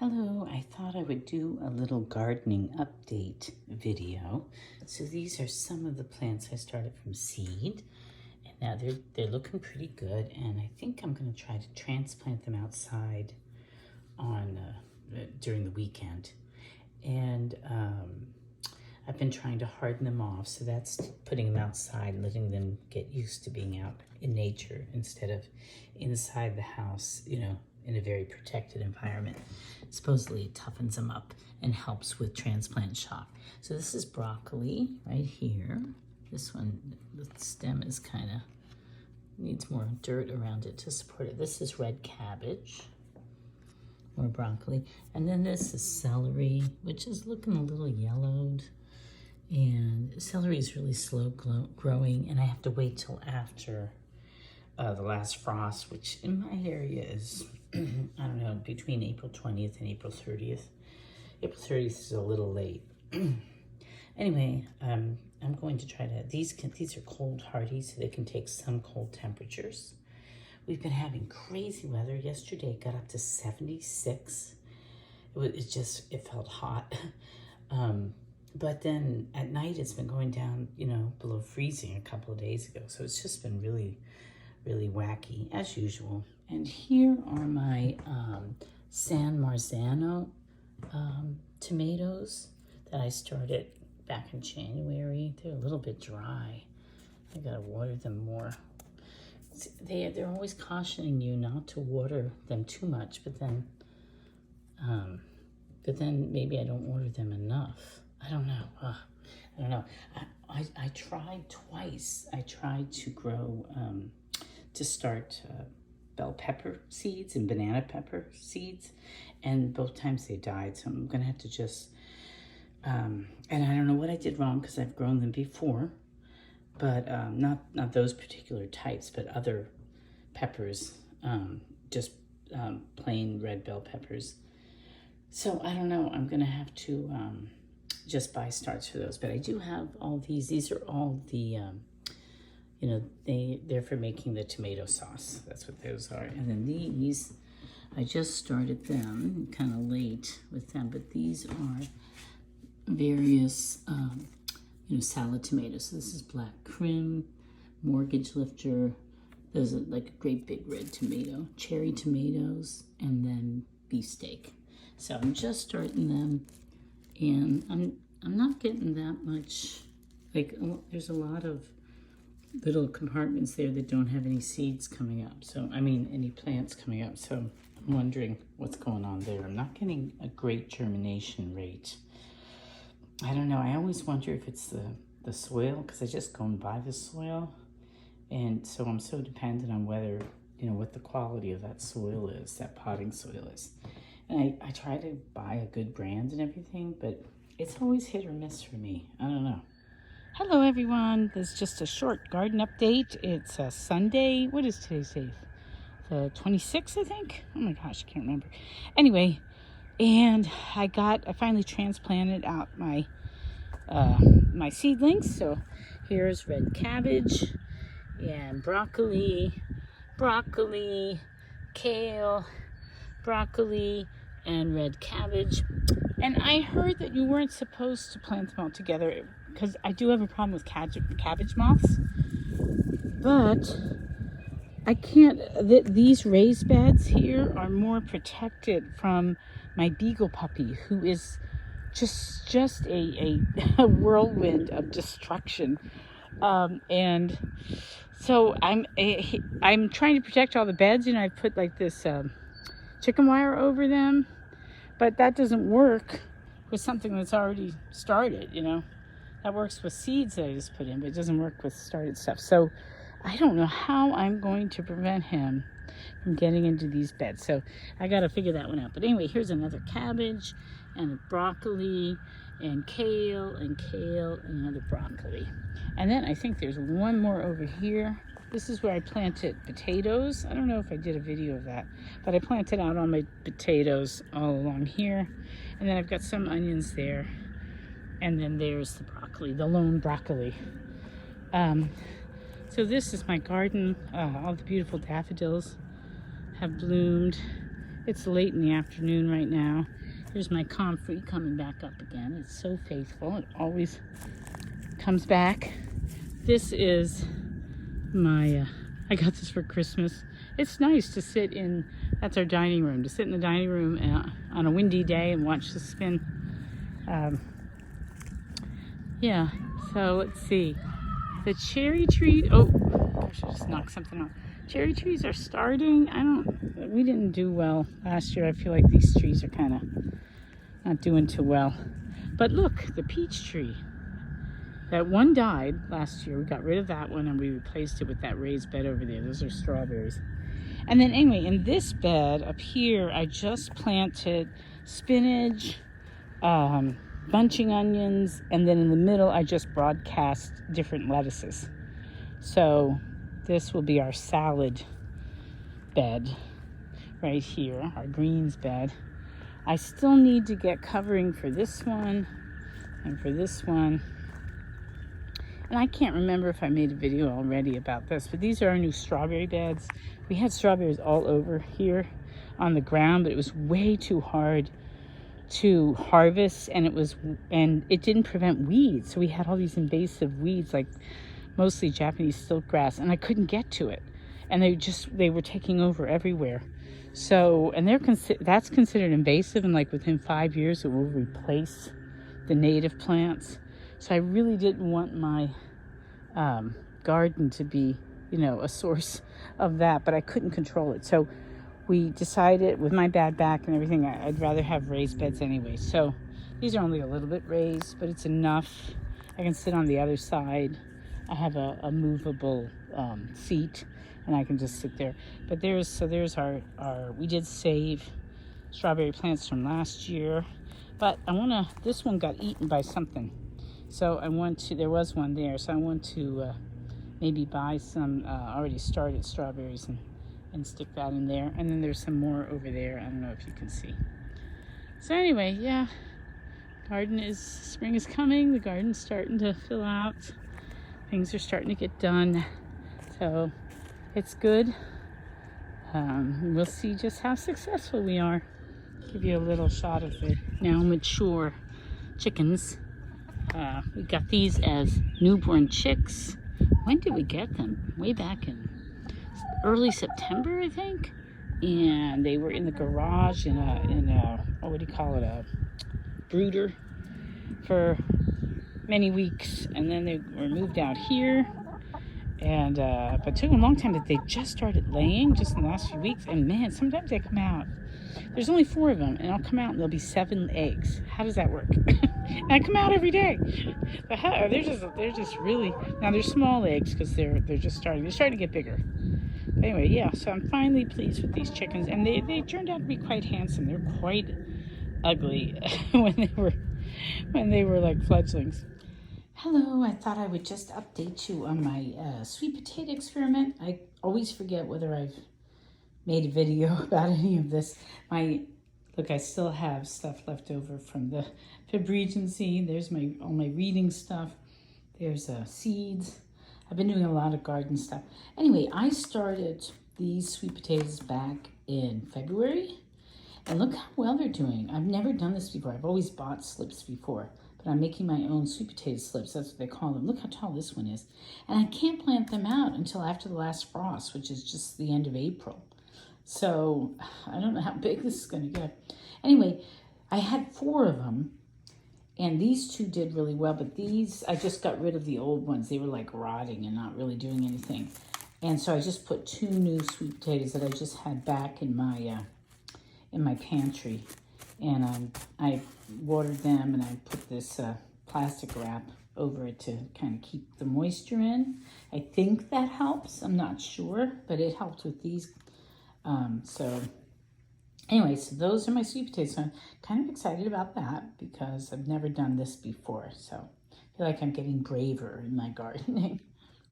Hello, I thought I would do a little gardening update video. So these are some of the plants I started from seed, and now they're looking pretty good, and I think I'm going to try to transplant them outside on during the weekend. And I've been trying to harden them off, so that's putting them outside, letting them get used to being out in nature instead of inside the house, in a very protected environment. Supposedly it toughens them up and helps with transplant shock. So this is broccoli right here. This one, the stem is kind of, needs more dirt around it to support it. This is red cabbage, more broccoli. And then this is celery, which is looking a little yellowed. And celery is really slow growing, and I have to wait till after the last frost, which in my area is, I don't know, between April 20th and April 30th. April 30th is a little late. Anyway, I'm going to try to, these are cold hardy, so they can take some cold temperatures. We've been having crazy weather. Yesterday it got up to 76. It felt hot. But then at night it's been going down, below freezing a couple of days ago. So it's just been really, really wacky as usual. And here are my San Marzano tomatoes that I started back in January. They're a little bit dry. I gotta water them more. They're always cautioning you not to water them too much, but then maybe I don't water them enough. I don't know. I don't know. I tried twice. I tried to grow, to start bell pepper seeds and banana pepper seeds, and both times they died. So I'm gonna have to just, and I don't know what I did wrong because I've grown them before, but not those particular types, but other peppers, just plain red bell peppers. So I don't know. I'm gonna have to just buy starts for those, but I do have all these. These are all the, they're for making the tomato sauce. That's what those are. And then these, I just started them kind of late with them, but these are various, salad tomatoes. So this is black crim, mortgage lifter. There's like a great big red tomato, cherry tomatoes, and then beefsteak. So I'm just starting them. And I'm not getting that much, there's a lot of little compartments there that don't have any seeds coming up. So, any plants coming up. So I'm wondering what's going on there. I'm not getting a great germination rate. I don't know. I always wonder if it's the soil, because I just go and buy the soil. And so I'm so dependent on whether, what the quality of that soil is, that potting soil is. And I try to buy a good brand and everything, but it's always hit or miss for me. I don't know. Hello, everyone. This is just a short garden update. It's a Sunday. What is today's date? The 26th, I think? Oh my gosh, I can't remember. Anyway, and I finally transplanted out my my seedlings. So here's red cabbage and broccoli, kale, broccoli, and red cabbage. And I heard that you weren't supposed to plant them all together because I do have a problem with cabbage moths. But I can't, these raised beds here are more protected from my beagle puppy, who is just a whirlwind of destruction. And so I'm trying to protect all the beds. I put like this chicken wire over them, but that doesn't work with something that's already started. That works with seeds that I just put in, but it doesn't work with started stuff. So I don't know how I'm going to prevent him from getting into these beds. So I got to figure that one out. But anyway, here's another cabbage and broccoli and kale and another broccoli. And then I think there's one more over here. This is where I planted potatoes. I don't know if I did a video of that, but I planted out all my potatoes all along here. And then I've got some onions there. And then there's the broccoli, the lone broccoli. So this is my garden. All the beautiful daffodils have bloomed. It's late in the afternoon right now. Here's my comfrey coming back up again. It's so faithful. It always comes back. This is my, I got this for Christmas. It's nice to sit in, that's our dining room, to sit in the dining room on a windy day and watch the spin. Yeah, so let's see. The cherry tree, oh, gosh, I just knocked something off. Cherry trees are starting. We didn't do well last year. I feel like these trees are kind of not doing too well. But look, the peach tree. That one died last year. We got rid of that one and we replaced it with that raised bed over there. Those are strawberries. And then anyway, in this bed up here, I just planted spinach, bunching onions, and then in the middle, I just broadcast different lettuces. So this will be our salad bed right here, our greens bed. I still need to get covering for this one and for this one. And I can't remember if I made a video already about this, but these are our new strawberry beds. We had strawberries all over here on the ground, but it was way too hard to harvest, and it didn't prevent weeds. So we had all these invasive weeds, like mostly Japanese silk grass, and I couldn't get to it. And they were taking over everywhere. So, and that's considered invasive, and like within 5 years it will replace the native plants. So I really didn't want my garden to be, a source of that, but I couldn't control it. So we decided, with my bad back and everything, I'd rather have raised beds anyway. So these are only a little bit raised, but it's enough. I can sit on the other side. I have a movable seat, and I can just sit there. But there's our we did save strawberry plants from last year, but this one got eaten by something. So there was one there, so I want to maybe buy some already started strawberries and stick that in there. And then there's some more over there. I don't know if you can see. So anyway, yeah, spring is coming. The garden's starting to fill out. Things are starting to get done. So it's good. We'll see just how successful we are. Give you a little shot of the now mature chickens. We got these as newborn chicks. When did we get them? Way back in early September, I think. And they were in the garage in a what do you call it, a brooder for many weeks, and then they were moved out here. And but it took a long time, that they just started laying just in the last few weeks. And man, sometimes they come out. There's only 4 of them, and I'll come out and there'll be 7 eggs. How does that work? And I come out every day. But they're just really, now they're small eggs because they're just starting. They're starting to get bigger. But anyway, yeah. So I'm finally pleased with these chickens, and they turned out to be quite handsome. They're quite ugly when they were like fledglings. Hello, I thought I would just update you on my sweet potato experiment. I always forget whether I've made a video about any of this. Look, I still have stuff left over from the Fibregency. There's all my reading stuff. There's seeds. I've been doing a lot of garden stuff. Anyway, I started these sweet potatoes back in February, and look how well they're doing. I've never done this before. I've always bought slips before, but I'm making my own sweet potato slips. That's what they call them. Look how tall this one is. And I can't plant them out until after the last frost, which is just the end of April. So I don't know how big this is going to get. Anyway, I had 4 of them, and these 2 did really well, but these, I just got rid of the old ones. They were like rotting and not really doing anything. And so I just put 2 new sweet potatoes that I just had back in my pantry. And I watered them, and I put this plastic wrap over it to kind of keep the moisture in. I think that helps. I'm not sure, but it helped with these. So anyway, so those are my sweet potatoes. So I'm kind of excited about that because I've never done this before. So I feel like I'm getting braver in my gardening.